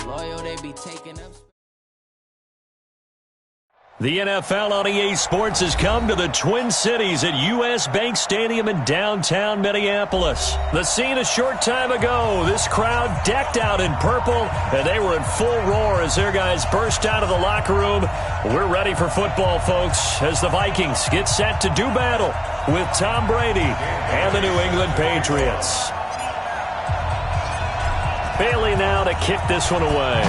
Loyal, they be taking up. The NFL on EA Sports has come to the Twin Cities at U.S. Bank Stadium in downtown Minneapolis. The scene a short time ago, this crowd decked out in purple, and they were in full roar as their guys burst out of the locker room. We're ready for football, folks, as the Vikings get set to do battle with Tom Brady and the New England Patriots. Bailey now to kick this one away.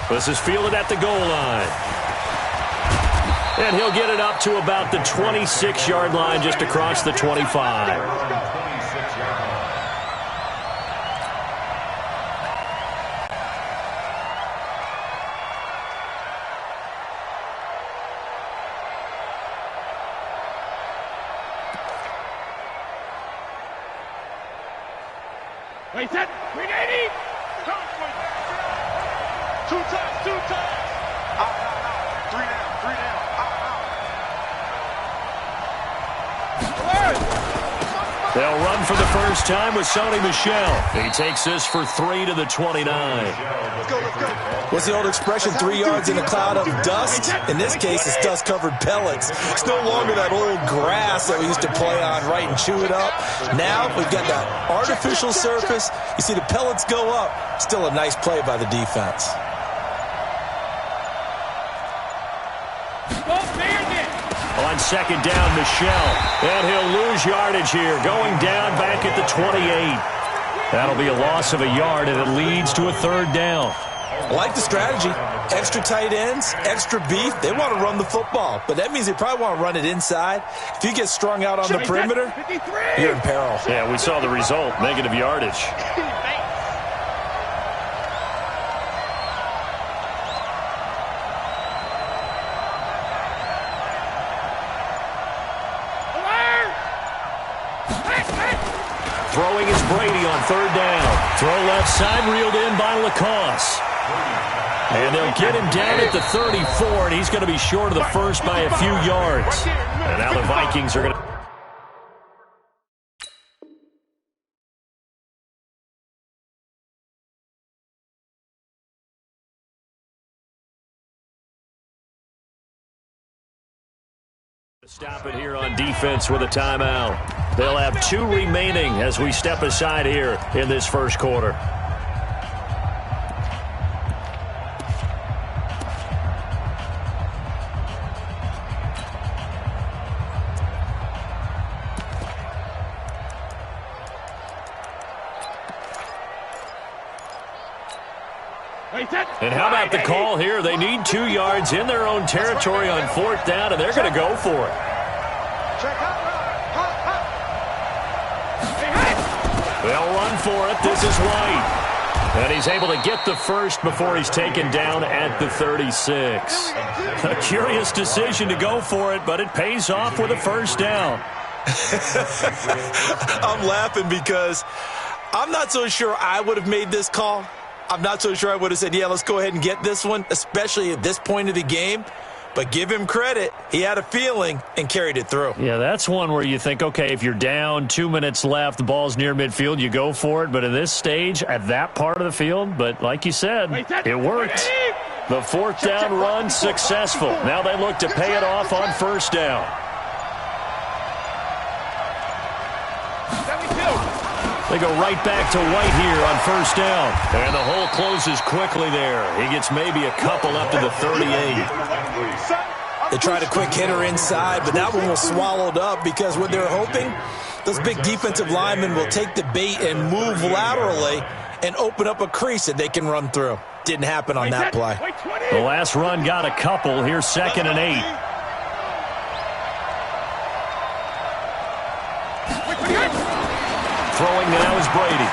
This is fielded at the goal line. And he'll get it up to about the 26-yard line, just across the 25. Wait, set, 380. Two times. Out. 3 down. Out. They'll run for the first time with Sony Michel. He takes this for 3 to the 29. Let's go. What's the old expression, 3 yards in a cloud of dust? In this case, it's dust-covered pellets. It's no longer that old grass that we used to play on, right, and chew it up. Now we've got that artificial surface. You see the pellets go up. Still a nice play by the defense. On second down, Michel. And he'll lose yardage here, going down back at the 28. That'll be a loss of a yard, and it leads to a third down. I like the strategy. Extra tight ends, extra beef. They want to run the football, but that means they probably want to run it inside. If you get strung out on the perimeter, you're in peril. Yeah, we saw the result, negative yardage. Throwing is Brady on third down. Throw left side, reeled in by Lacoste. And they'll get him down at the 34, and he's going to be short of the first by a few yards. And now the Vikings are going to... Stop it here on defense with a timeout. They'll have 2 remaining as we step aside here in this first quarter. And how about the call here? They need 2 yards in their own territory on fourth down, and they're going to go for it. They'll run for it. This is White. And he's able to get the first before he's taken down at the 36. A curious decision to go for it, but it pays off with a first down. I'm laughing because I'm not so sure I would have made this call. I'm not so sure I would have said, yeah, let's go ahead and get this one, especially at this point of the game. But give him credit. He had a feeling and carried it through. Yeah, that's one where you think, okay, if you're down, 2 minutes left, the ball's near midfield, you go for it. But in this stage, at that part of the field, but like you said, it worked. The fourth down run successful. Now they look to pay it off on first down. They go right back to White here on first down. And the hole closes quickly there. He gets maybe a couple up to the 38. They tried a quick hitter inside, but that one was swallowed up because what they're hoping, those big defensive linemen will take the bait and move laterally and open up a crease that they can run through. Didn't happen on that play. The last run got a couple. Here's 2nd and 8. Throwing now is Brady.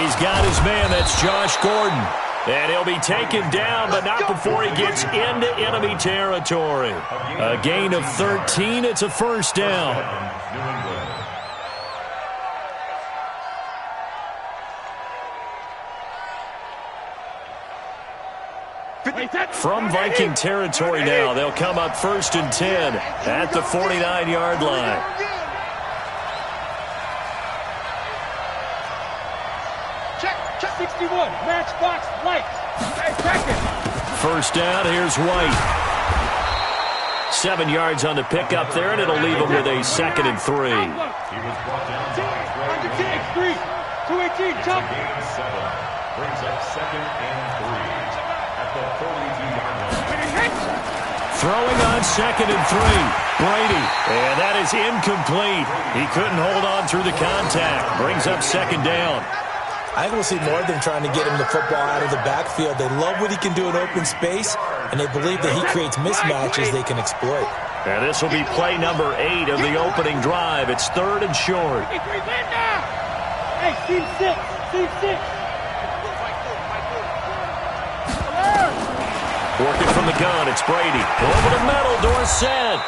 He's got his man. That's Josh Gordon. And he'll be taken down, but not before he gets into enemy territory. A gain of 13. It's a first down. From Viking territory now, they'll come up 1st and 10 at the 49-yard line. Check. 61. Matchbox lights. Hey, check it. First down, here's White. 7 yards on the pickup there, and it'll leave him with a 2nd and 3. He was brought down under 3. 218, jump. Brings up 2nd and 3 at the 42-yard line. Throwing on 2nd and 3. Brady. And that is incomplete. He couldn't hold on through the contact. Brings up 2nd down. I think we'll see more of them trying to get him the football out of the backfield. They love what he can do in open space, and they believe that he creates mismatches they can exploit. And this will be play number 8 of the opening drive. It's 3rd and short. Hey, team 6. Working from the gun, it's Brady. Over the middle, Dorsett.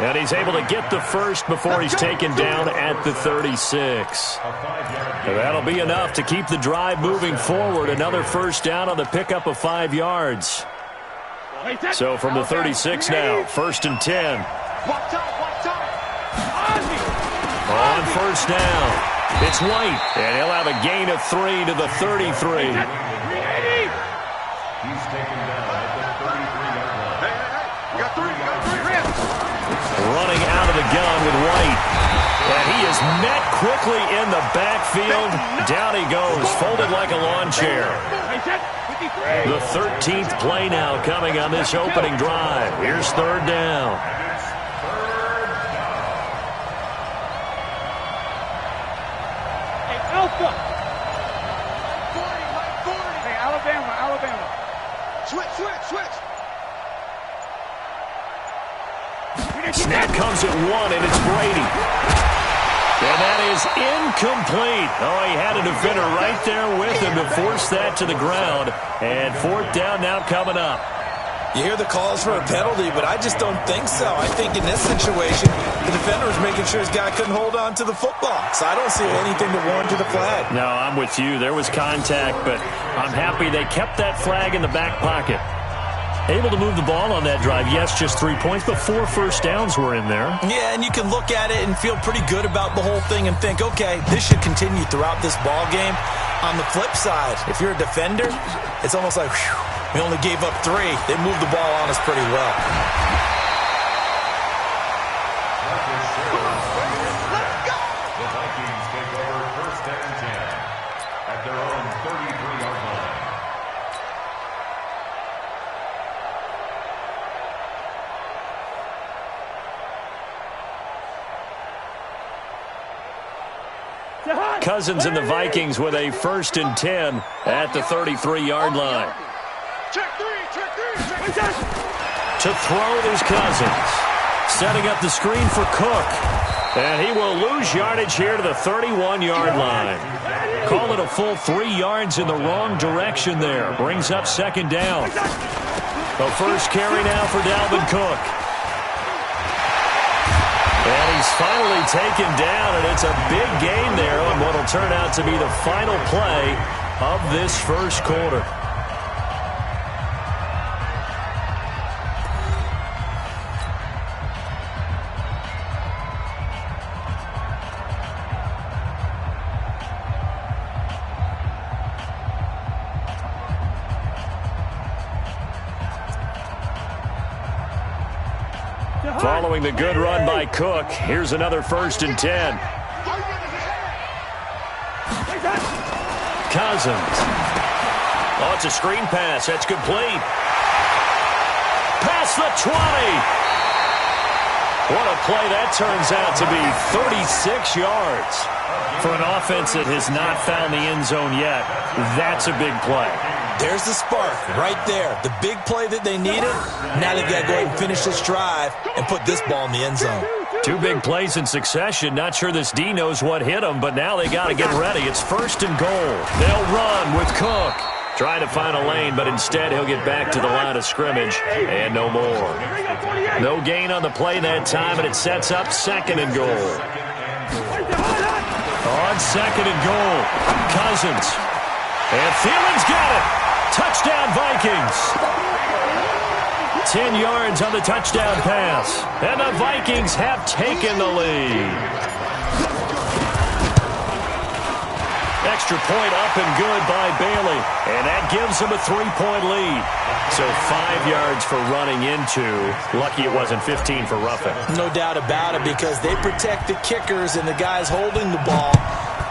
And he's able to get the first before he's taken down at the 36. And that'll be enough to keep the drive moving forward. Another first down on the pickup of 5 yards. So from the 36 now, 1st and 10. On first down, it's White. And he'll have a gain of 3 to the 33. He's taken down at the 33-yard line. Hey, you got 3. Running out of the gun with White. And he is met quickly in the backfield. Down he goes, folded like a lawn chair. The 13th play now coming on this opening drive. Here's 3rd down. Hey, Alpha. 40. Hey, Alabama. Switch. Snap comes at 1, and it's Brady. And that is incomplete. Oh, he had a defender right there with him to force that to the ground. And 4th down now coming up. You hear the calls for a penalty, but I just don't think so. I think in this situation, the defender was making sure his guy couldn't hold on to the football. So I don't see anything to warrant to the flag. No, I'm with you. There was contact, but I'm happy they kept that flag in the back pocket. Able to move the ball on that drive. Yes, just 3 points, but 4 first downs were in there. Yeah, and you can look at it and feel pretty good about the whole thing and think, okay, this should continue throughout this ball game. On the flip side, if you're a defender, it's almost like, whew, we only gave up 3. They moved the ball on us pretty well. The Vikings take over 1st and 10 at their own 33-yard line. Cousins and the Vikings with a 1st and 10 at the 33-yard line. Check 3. To throw is Cousins. Setting up the screen for Cook. And he will lose yardage here to the 31-yard line. Call it a full 3 yards in the wrong direction there. Brings up 2nd down. The first carry now for Dalvin Cook. And he's finally taken down, and it's a big gain there on what will turn out to be the final play of this first quarter. Following the good run by Cook, here's another 1st and 10. Cousins. Oh, it's a screen pass. That's complete. Past the 20. What a play that turns out to be. 36 yards. For an offense that has not found the end zone yet, that's a big play. There's the spark right there. The big play that they needed. Now they've got to go ahead and finish this drive and put this ball in the end zone. 2 big plays in succession. Not sure this D knows what hit him, but now they got to get ready. It's 1st and goal. They'll run with Cook. Trying to find a lane, but instead he'll get back to the line of scrimmage and no more. No gain on the play that time, and it sets up 2nd and goal. On 2nd and goal, Cousins. And Thielen's got it. Touchdown, Vikings. 10 yards on the touchdown pass. And the Vikings have taken the lead. extra point up and good by Bailey. And that gives them a 3-point lead. So 5 yards for running into. Lucky it wasn't 15 for roughing. No doubt about it, because they protect the kickers and the guys holding the ball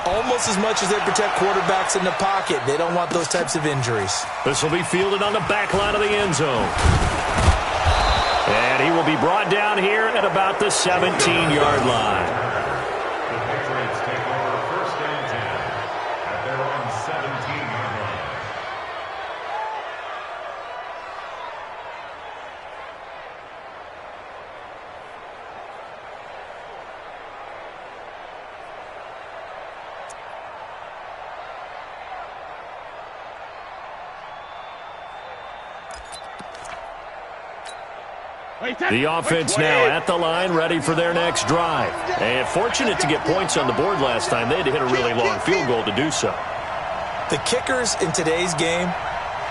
almost as much as they protect quarterbacks in the pocket. They don't want those types of injuries. This will be fielded on the back line of the end zone. And he will be brought down here at about the 17-yard line. The Patriots take over 1st and 10 at their own 17-yard line. The offense now at the line, ready for their next drive. And fortunate to get points on the board last time. They had to hit a really long field goal to do so. The kickers in today's game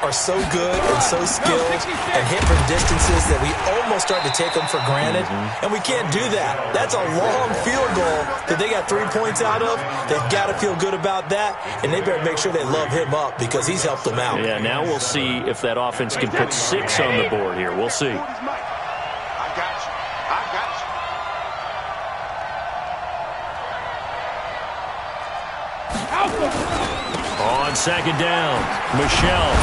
are so good and so skilled and hit from distances that we almost start to take them for granted. And we can't do that. That's a long field goal that they got 3 points out of. They've got to feel good about that, and they better make sure they love him up because he's helped them out. Yeah, now we'll see if that offense can put 6 on the board here. We'll see. On second down, Michelle.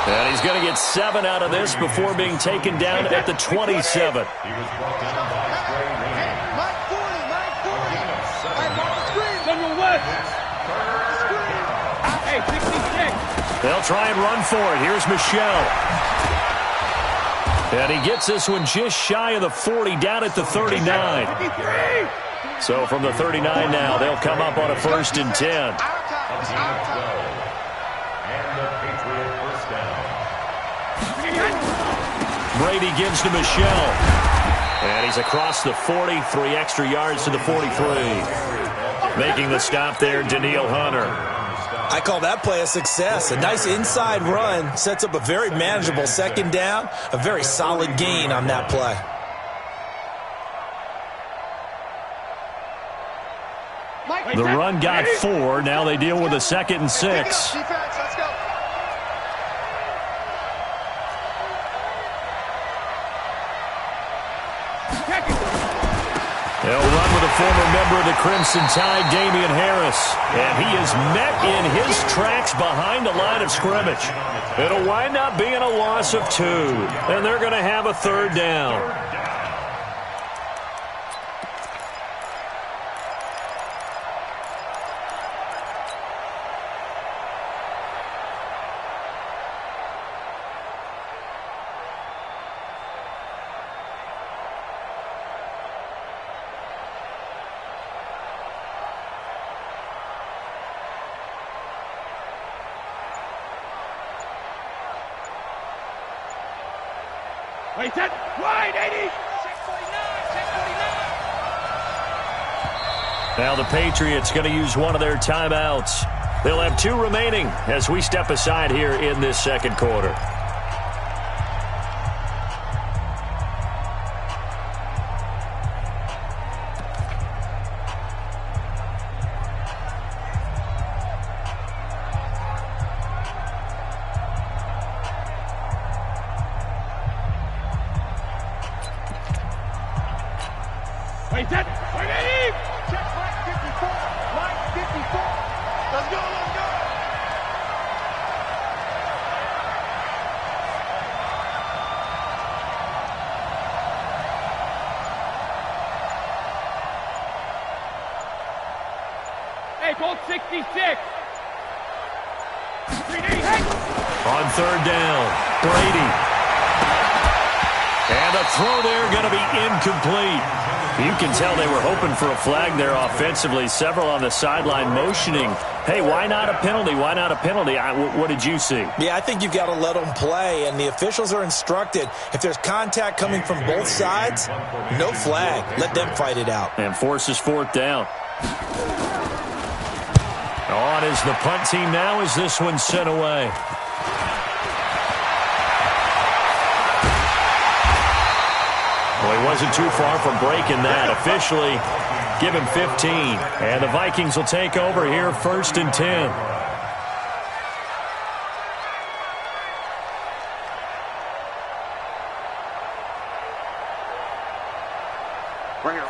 And he's going to get 7 out of this before being taken down at the 27. He was brought down by Trey Reed. Hey, 66. They'll try and run for it. Here's Michelle. And he gets this one just shy of the 40, down at the 39. So from the 39 now, they'll come up on a 1st and 10. And the Patriot first down. Brady gives to Michelle. And he's across the 40, 3 extra yards to the 43. Making the stop there, Daniil Hunter. I call that play a success. A nice inside run sets up a very manageable second down, a very solid gain on that play. The run got 4. Now they deal with a 2nd and 6. They'll run with a former member of the Crimson Tide, Damian Harris. And he is met in his tracks behind the line of scrimmage. It'll wind up being a loss of 2. And they're going to have a 3rd down. Wait, that wide, 80. Now the Patriots going to use one of their timeouts. They'll have 2 remaining as we step aside here in this second quarter. Wait, that wide, 80. Check line 54. Line 54. Let's go, let's go. Hey, Bolt 66. On 3rd down, Brady. And the throw there going to be incomplete. You can tell they were hoping for a flag there offensively. Several on the sideline motioning. Hey, why not a penalty? Why not a penalty? What did you see? Yeah, I think you've got to let them play, and the officials are instructed. If there's contact coming from both sides, no flag. Let them fight it out. And forces 4th down. On is the punt team now as this one's sent away. Well, he wasn't too far from breaking that. Officially, Give him 15. And the Vikings will take over here 1st and 10.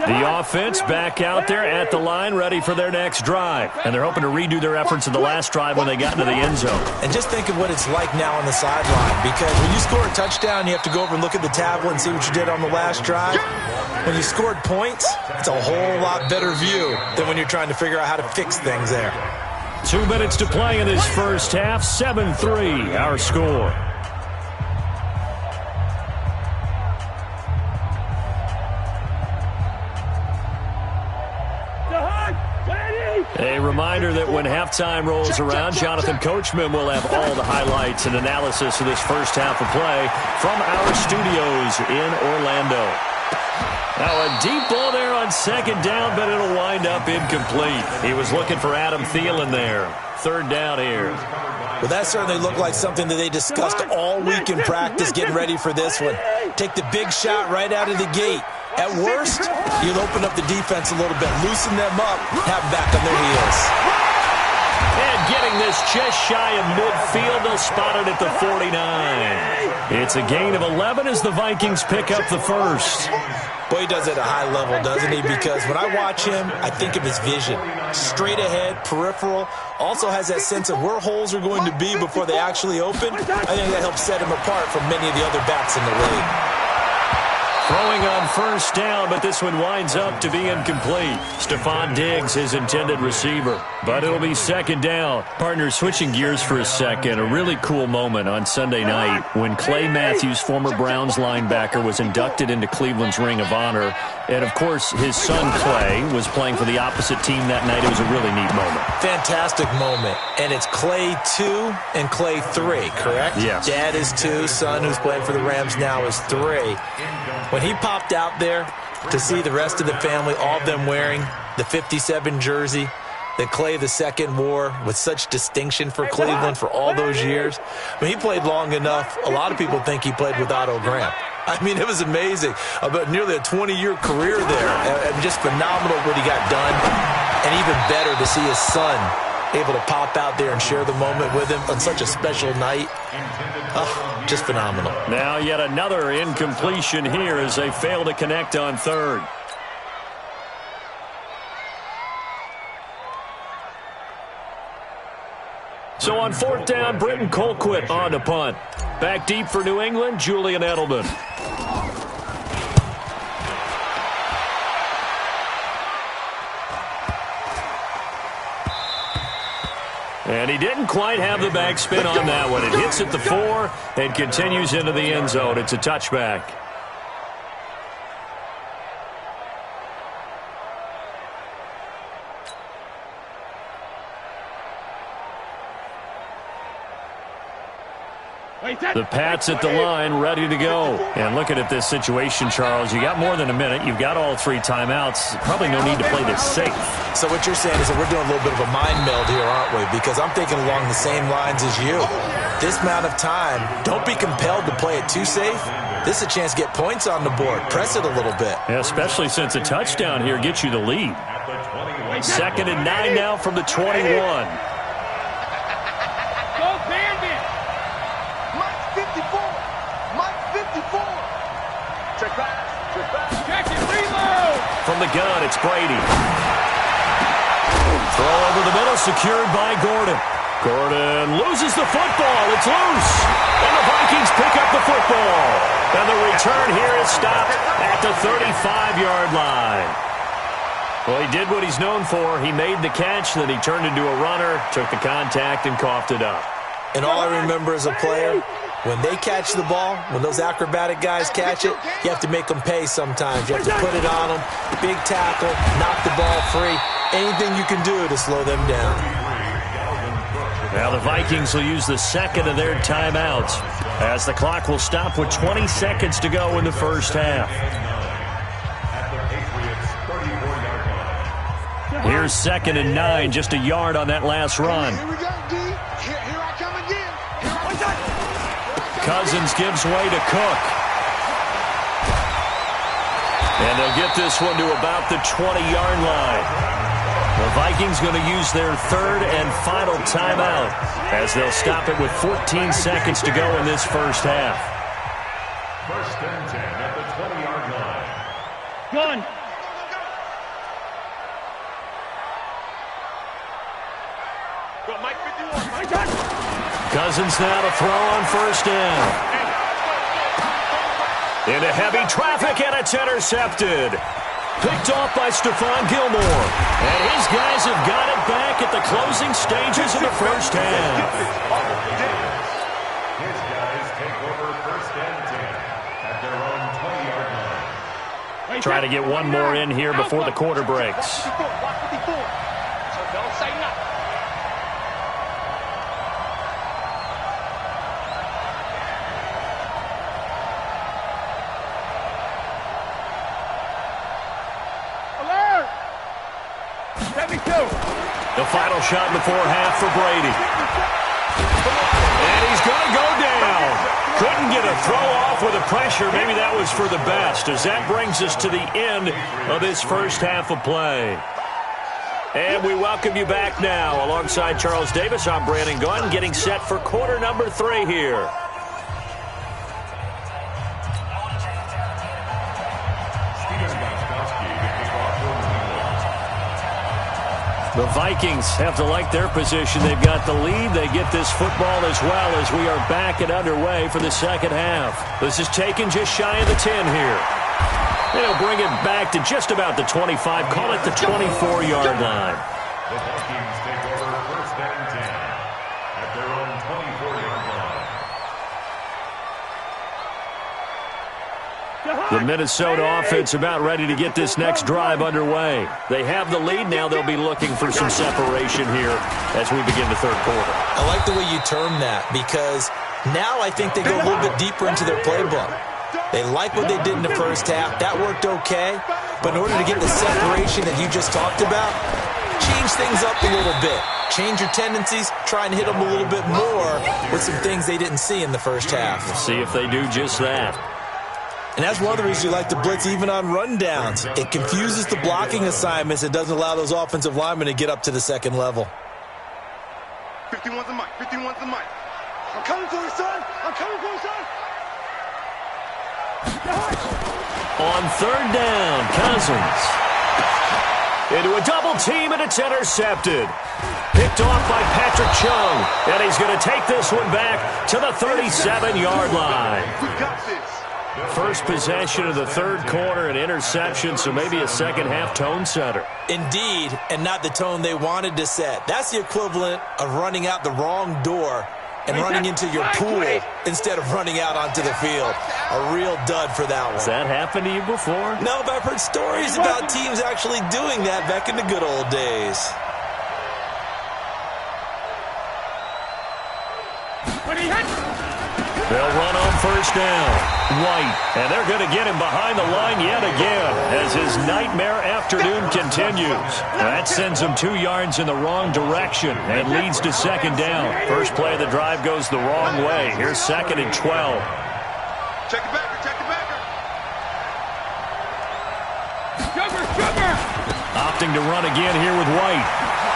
The offense back out there at the line, ready for their next drive. And they're hoping to redo their efforts in the last drive when they got into the end zone. And just think of what it's like now on the sideline, because when you score a touchdown, you have to go over and look at the tablet and see what you did on the last drive. When you scored points, it's a whole lot better view than when you're trying to figure out how to fix things there. 2 minutes to play in this first half. 7-3, our score. A reminder that when halftime rolls around, Jonathan Coachman will have all the highlights and analysis of this first half of play from our studios in Orlando. Now a deep ball there on 2nd down, but it'll wind up incomplete. He was looking for Adam Thielen there. 3rd down here. Well, that certainly looked like something that they discussed all week in practice getting ready for this one. Take the big shot right out of the gate. At worst, you'll open up the defense a little bit, loosen them up, have them back on their heels. And getting this just shy of midfield, they'll spot it at the 49. It's a gain of 11 as the Vikings pick up the first. Boy, he does it at a high level, doesn't he? Because when I watch him, I think of his vision. Straight ahead, peripheral. Also has that sense of where holes are going to be before they actually open. I think that helps set him apart from many of the other backs in the league. Throwing on 1st down, but this one winds up to be incomplete. Stephon Diggs, his intended receiver. But it'll be 2nd down. Partners, switching gears for a second. A really cool moment on Sunday night when Clay Matthews, former Browns linebacker, was inducted into Cleveland's Ring of Honor. And, of course, his son Clay was playing for the opposite team that night. It was a really neat moment. Fantastic moment. And it's Clay 2 and Clay 3, correct? Yes. Dad is 2. Son, who's playing for the Rams now, is 3. When he popped out there to see the rest of the family, all of them wearing the 57 jersey that Clay II wore with such distinction for Cleveland for all those years. When he played long enough, a lot of people think he played with Otto Graham. I mean, it was amazing. About nearly a 20-year career there. And just phenomenal what he got done. And even better to see his son able to pop out there and share the moment with him on such a special night. Oh, just phenomenal. Now yet another incompletion here as they fail to connect on 3rd. So on 4th down, Britton Colquitt on to punt. Back deep for New England, Julian Edelman. And he didn't quite have the backspin on that one. It hits at the 4 and continues into the end zone. It's a touchback. The Pats at the line, ready to go. And looking at this situation, Charles, you got more than a minute. You've got all 3 timeouts. Probably no need to play this safe. So what you're saying is that we're doing a little bit of a mind meld here, aren't we? Because I'm thinking along the same lines as you. This amount of time, don't be compelled to play it too safe. This is a chance to get points on the board. Press it a little bit. Yeah, especially since a touchdown here gets you the lead. 2nd and 9 now from the 21. From the gun, it's Brady. Throw over the middle, secured by Gordon. Gordon loses the football. It's loose. And the Vikings pick up the football. And the return here is stopped at the 35-yard line. Well, he did what he's known for. He made the catch, then he turned into a runner, took the contact, and coughed it up. And all I remember as a player, when they catch the ball, when those acrobatic guys catch it, you have to make them pay sometimes. You have to put it on them, big tackle, knock the ball free, anything you can do to slow them down. Now the Vikings will use the 2nd of their timeouts as the clock will stop with 20 seconds to go in the first half. Here's 2nd and 9, just a yard on that last run. Here we go, D. Here I come again. Cousins gives way to Cook. And they'll get this one to about the 20-yard line. The Vikings going to use their third and final timeout as they'll stop it with 14 seconds to go in this first half. First and 10 at the 20-yard line. Gun. Go, Mike 51. Mike gun. Cousins now to throw on first down. Into heavy traffic, and it's intercepted. Picked off by Stephon Gilmore. And his guys have got it back at the closing stages of the first half. His guys take over first and 10 at their own 20-yard line. Trying to get one more in here before the quarter breaks. So don't say nothing. Alert! 72. The final shot before half for Brady. And he's going to go down. Couldn't get a throw off with the pressure. Maybe that was for the best, as that brings us to the end of this first half of play. And we welcome you back now. Alongside Charles Davis, I'm Brandon Gunn, getting set for quarter number 3 here. The Vikings have to like their position. They've got the lead. They get this football as well as we are back and underway for the second half. This is taken just shy of the 10 here. They'll bring it back to just about the 25. Call it the 24-yard line. The Vikings take over first and 10 at their own 24-yard line. The Minnesota offense about ready to get this next drive underway. They have the lead. Now they'll be looking for some separation here as we begin the third quarter. I like the way you term that, because now I think they go a little bit deeper into their playbook. They like what they did in the first half. That worked okay. But in order to get the separation that you just talked about, change things up a little bit. Change your tendencies. Try and hit them a little bit more with some things they didn't see in the first half. We'll see if they do just that. And that's one of the reasons you like to blitz even on rundowns. It confuses the blocking assignments. It doesn't allow those offensive linemen to get up to the second level. 51's the mic. 51's the mic. I'm coming for you, son. I'm coming for you, son. On third down, Cousins. Into a double team, and it's intercepted. Picked off by Patrick Chung. And he's going to take this one back to the 37-yard line. We got this. First possession of the third quarter, an interception, so maybe a second-half tone setter. Indeed, and not the tone they wanted to set. That's the equivalent of running out the wrong door and running into your pool instead of running out onto the field. A real dud for that one. Has that happened to you before? No, but I've heard stories about teams actually doing that back in the good old days. They'll run on first down. White, and they're going to get him behind the line yet again as his nightmare afternoon continues. That sends him 2 yards in the wrong direction and leads to second down. First play of the drive goes the wrong way. Here's second and 12. Check the backer. Check the backer. Jumper. Opting to run again here with White.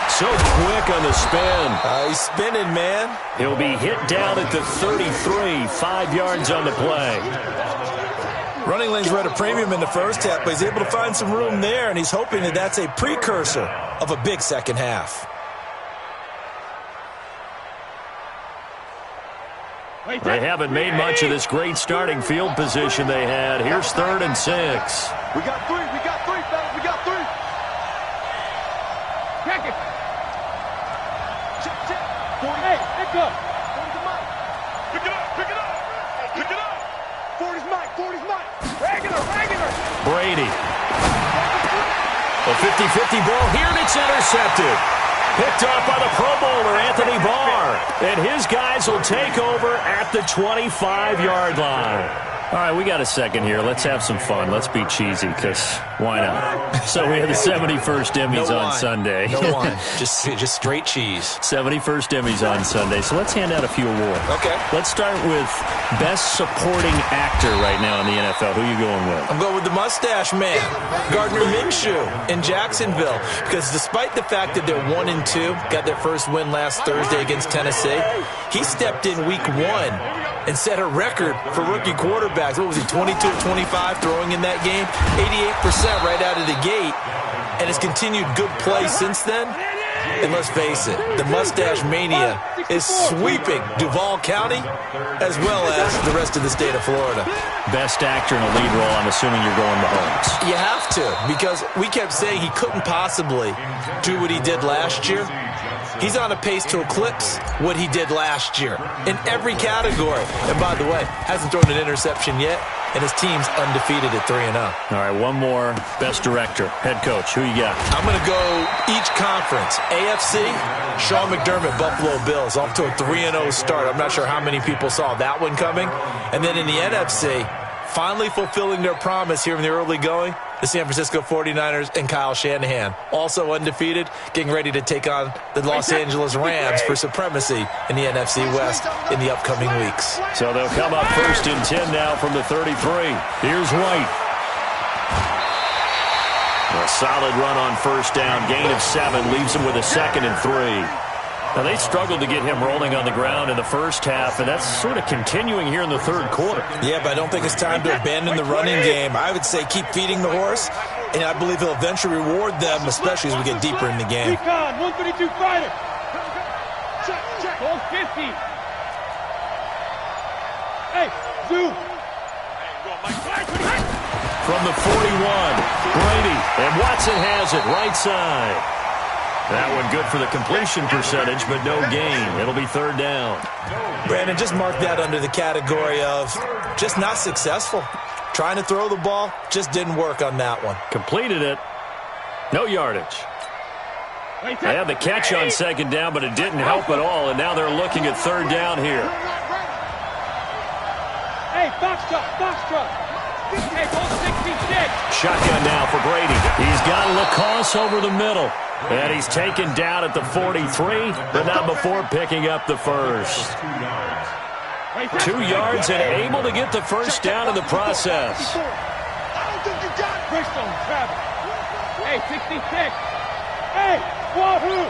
So quick on the spin. He's spinning, man. He'll be hit down at the 33, 5 yards on the play. Running lanes were at a premium in the first half, but he's able to find some room there, and he's hoping that that's a precursor of a big second half. They haven't made much of this great starting field position they had. Here's third and 6. We got three, fellas. We got three. Check it. Check. 48. Pick up. 40's the mic. Pick it up. 40's mic. Regular. Brady. A 50-50 ball here, and it's intercepted. Picked off by the Pro Bowler, Anthony Barr. And his guys will take over at the 25-yard line. All right, we got a second here. Let's have some fun. Let's be cheesy, because why not? So we had the 71st Emmys on Sunday. No wine. Just straight cheese. 71st Emmys on Sunday. So let's hand out a few awards. Okay. Let's start with Best Supporting Actor right now in the NFL. Who are you going with? I'm going with the mustache man, Gardner Minshew in Jacksonville. Because despite the fact that they're 1-2, got their first win last Thursday against Tennessee, he stepped in week 1 and set a record for rookie quarterbacks. What was he, 22 of 25 throwing in that game? 88% right out of the gate. And has continued good play since then. And let's face it, the mustache mania is sweeping Duval County as well as the rest of the state of Florida. Best actor in a lead role, I'm assuming you're going Mahomes. You have to, because we kept saying he couldn't possibly do what he did last year. He's on a pace to eclipse what he did last year in every category. And by the way, hasn't thrown an interception yet, and his team's undefeated at 3-0. All right, one more. Best director, head coach. Who you got? I'm going to go each conference. AFC, Sean McDermott, Buffalo Bills, off to a 3-0 start. I'm not sure how many people saw that one coming. And then in the NFC, finally fulfilling their promise here in the early going, the San Francisco 49ers and Kyle Shanahan, also undefeated, getting ready to take on the Los Angeles Rams for supremacy in the NFC West in the upcoming weeks. So they'll come up 1st and 10 now from the 33. Here's White. A solid run on 1st down, gain of 7, leaves him with a 2nd and 3. Now, they struggled to get him rolling on the ground in the first half, and that's sort of continuing here in the third quarter. Yeah, but I don't think it's time to abandon the running game. I would say keep feeding the horse, and I believe he'll eventually reward them, especially as we get deeper in the game. Recon, 132 fighter. Check, check. Goal 50. Hey, Zoo. From the 41, Brady, and Watson has it right side. That one good for the completion percentage, but no gain. It'll be 3rd down. Brandon, just mark that under the category of just not successful. Trying to throw the ball, just didn't work on that one. Completed it. No yardage. They had the catch on 2nd down, but it didn't help at all, and now they're looking at 3rd down here. Hey, box truck. Hey, goal 66. Shotgun now for Brady. He's got Lacoste over the middle. And he's taken down at the 43, but not before picking up the first. 2 yards and able to get the first down in the process. I don't think you got Bristol, Travis. Hey, 66. Hey, Wahoo.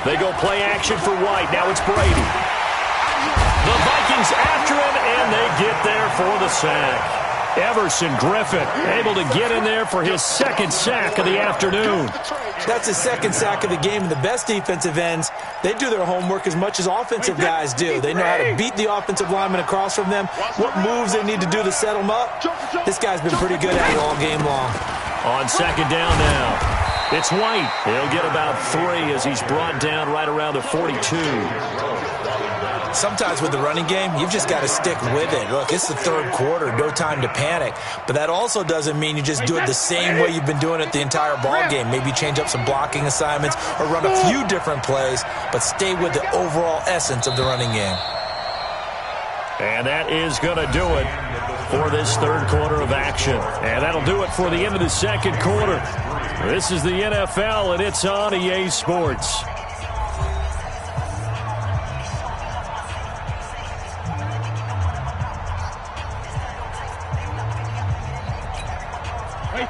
They go play action for White. Now it's Brady. The Vikings after him, and they get there for the sack. Everson Griffin able to get in there for his 2nd sack of the afternoon. That's his 2nd sack of the game. And the best defensive ends, they do their homework as much as offensive guys do. They know how to beat the offensive lineman across from them, what moves they need to do to set them up. This guy's been pretty good at it all game long. On 2nd down now, it's White. He'll get about 3 as he's brought down right around the 42. Sometimes with the running game, you've just got to stick with it. Look, it's the 3rd quarter, no time to panic. But that also doesn't mean you just do it the same way you've been doing it the entire ball game. Maybe change up some blocking assignments or run a few different plays, but stay with the overall essence of the running game. And that is going to do it for this 3rd quarter of action. And that'll do it for the end of the 2nd quarter. This is the NFL, and it's on EA Sports.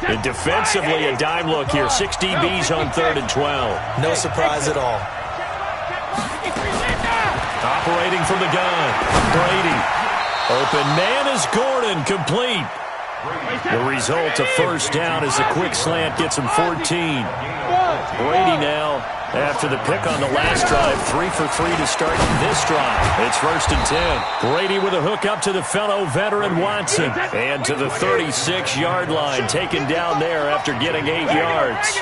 And defensively, a dime look here. 6 DBs on 3rd and 12. No surprise at all. Operating from the gun, Brady. Open man is Gordon, complete. The result, a first down as the quick slant gets him 14. Brady now, after the pick on the last drive, 3 for 3 to start this drive. It's 1st and 10. Brady with a hook up to the fellow veteran Watson. And to the 36-yard line, taken down there after getting 8 yards.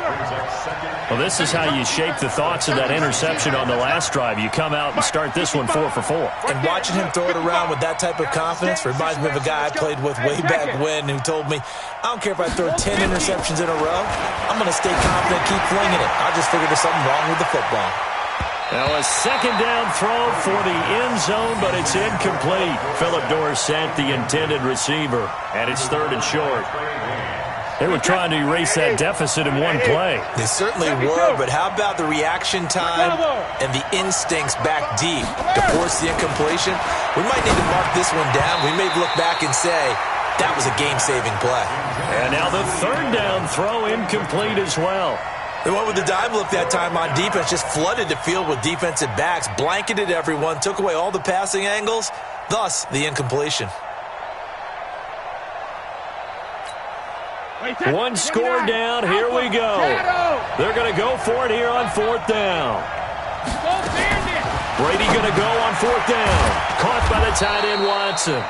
Well, this is how you shape the thoughts of that interception on the last drive. You come out and start this one 4 for 4. And watching him throw it around with that type of confidence reminds me of a guy I played with way back when who told me, I don't care if I throw 10 interceptions in a row, I'm going to stay confident, keep flinging it. I just figured there's something wrong with the football. Now a second down throw for the end zone, but it's incomplete. Phillip Dorsett, the intended receiver, and it's 3rd and short. They were trying to erase that deficit in one play. They certainly were, but how about the reaction time and the instincts back deep to force the incompletion? We might need to mark this one down. We may look back and say, that was a game-saving play. And now the 3rd down throw incomplete as well. They went with the dive look that time on defense, just flooded the field with defensive backs, blanketed everyone, took away all the passing angles, thus the incompletion. One score down, here we go. They're going to go for it here on 4th down. Brady going to go on 4th down. Caught by the tight end Watson.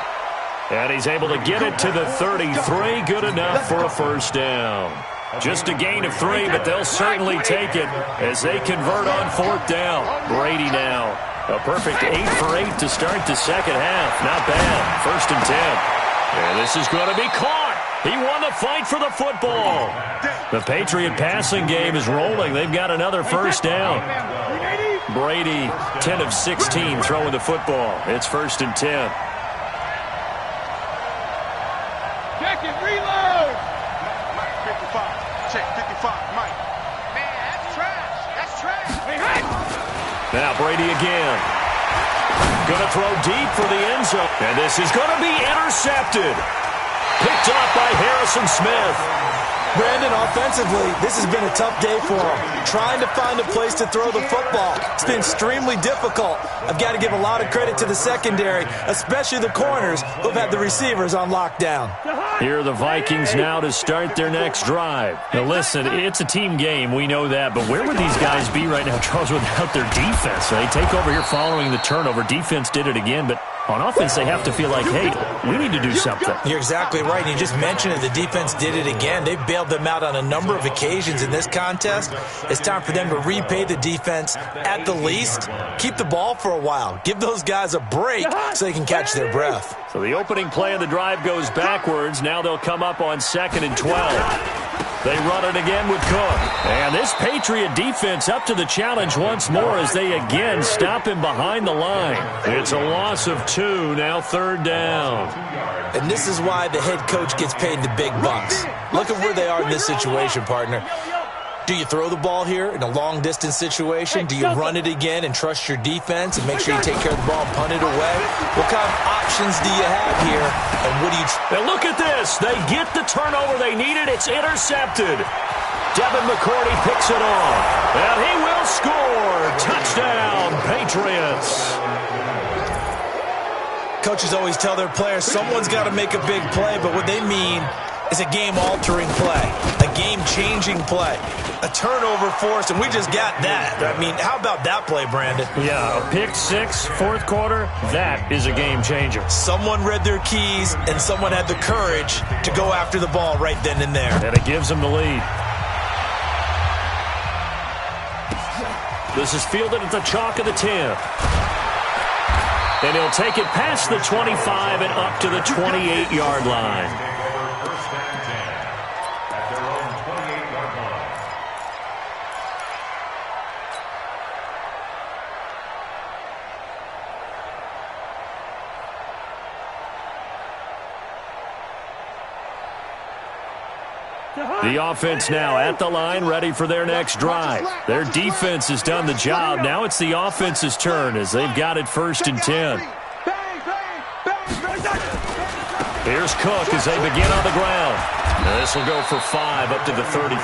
And he's able to get it to the 33. Good enough for a 1st down. Just a gain of 3, but they'll certainly take it as they convert on 4th down. Brady now. A perfect 8 for 8 to start the second half. Not bad. 1st and 10. And this is going to be caught. He won the fight for the football. The Patriot passing game is rolling. They've got another 1st down. Brady, 10 of 16 throwing the football. It's 1st and 10. Check it, reload. Mike, 55. Check 55, Mike. Man, that's trash. That's trash. Hey. Now Brady again. Going to throw deep for the end zone. And this is going to be intercepted. Picked off by Harrison Smith. Brandon, offensively, this has been a tough day for him. Trying to find a place to throw the football. It's been extremely difficult. I've got to give a lot of credit to the secondary, especially the corners who've had the receivers on lockdown. Here are the Vikings now to start their next drive. Now listen, it's a team game, we know that, but where would these guys be right now, Charles, without their defense? They take over here following the turnover. Defense did it again, but on offense, they have to feel like, hey, we need to do something. You're exactly right. You just mentioned it. The defense did it again. They bailed them out on a number of occasions in this contest. It's time for them to repay the defense at the least. Keep the ball for a while. Give those guys a break so they can catch their breath. So the opening play of the drive goes backwards. Now they'll come up on 2nd and 12. They run it again with Cook. And this Patriot defense up to the challenge once more as they again stop him behind the line. It's a loss of 2, now 3rd down. And this is why the head coach gets paid the big bucks. Look at where they are in this situation, partner. Do you throw the ball here in a long-distance situation? Do you run it again and trust your defense and make sure you take care of the ball and punt it away? What kind of options do you have here, and what do you... Now look at this. They get the turnover they needed. It's intercepted. Devin McCourty picks it off, and he will score. Touchdown, Patriots. Coaches always tell their players someone's got to make a big play, but what they mean is a game-altering play, a game-changing play, a turnover force, and we just got that. I mean, how about that play, Brandon? Yeah, a pick 6, 4th quarter, that is a game-changer. Someone read their keys, and someone had the courage to go after the ball right then and there. And it gives them the lead. This is fielded at the chalk of the 10. And he'll take it past the 25 and up to the 28-yard line. The offense now at the line, ready for their next drive. Their defense has done the job. Now it's the offense's turn as they've got it 1st and 10. Here's Cook as they begin on the ground. This will go for 5 up to the 33.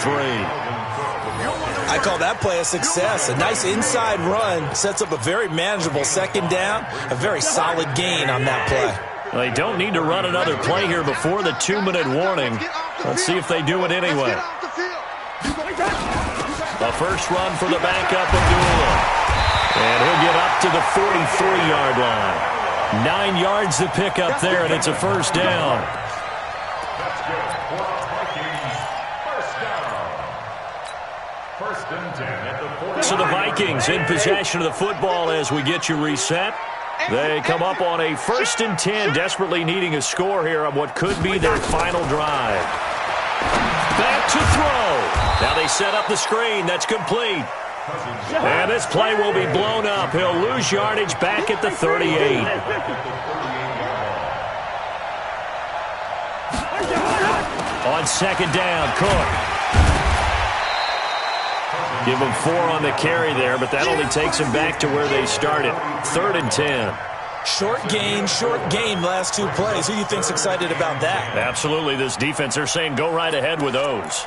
I call that play a success. A nice inside run sets up a very manageable 2nd down, a very solid gain on that play. They don't need to run another play here before the 2-minute warning. Let's see if they do it anyway. The first run for the backup, Abdullah. And he'll get up to the 43-yard line. 9 yards to pick up there, and it's a 1st down. First and 10 at the 40. So the Vikings in possession of the football as we get you reset. They come up on a 1st and 10, desperately needing a score here on what could be their final drive. Back to throw. Now they set up the screen. That's complete. And this play will be blown up. He'll lose yardage back at the 38. On 2nd down, Cook. Give him 4 on the carry there, but that only takes him back to where they started. 3rd and 10. Short gain last 2 plays. Who do you think's excited about that? Absolutely. This defense, they're saying go right ahead with those.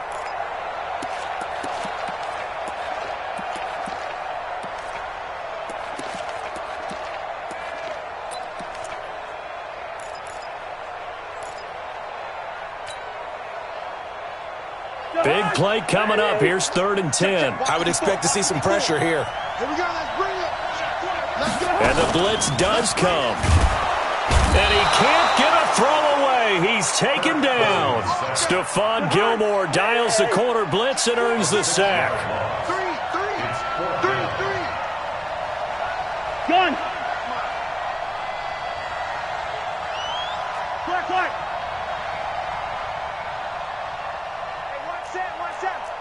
Big play coming up. Here's 3rd and 10. I would expect to see some pressure here. Here we go. Let's bring it. Let's go. And the blitz does come. And he can't get a throw away. He's taken down. Stephon Gilmore dials the corner blitz and earns the sack. 3. Gun. Quick.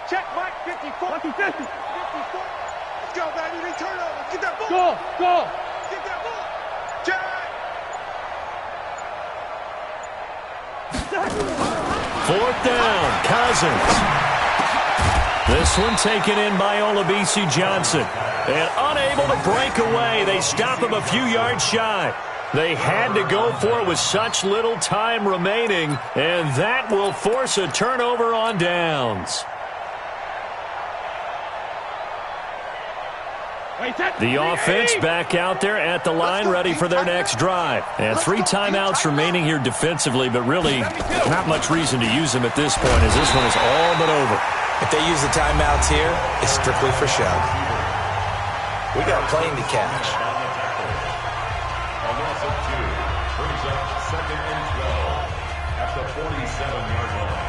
Check, Mike, 54. 50. 54. Let's go, baby. They turn over. Get that ball. Go. Get that ball. Check. 4th down, Cousins. This one taken in by Olabisi Johnson. And unable to break away. They stop him a few yards shy. They had to go for it with such little time remaining. And that will force a turnover on downs. The offense back out there at the line, ready for their next drive. And 3 timeouts remaining here defensively, but really not much reason to use them at this point, as this one is all but over. If they use the timeouts here, it's strictly for show. We got a plane to catch. A loss of 2 brings up 2nd and 12 at the 47-yard line.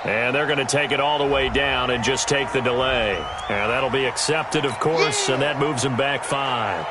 And they're going to take it all the way down and just take the delay. And that'll be accepted, of course, and that moves them back 5.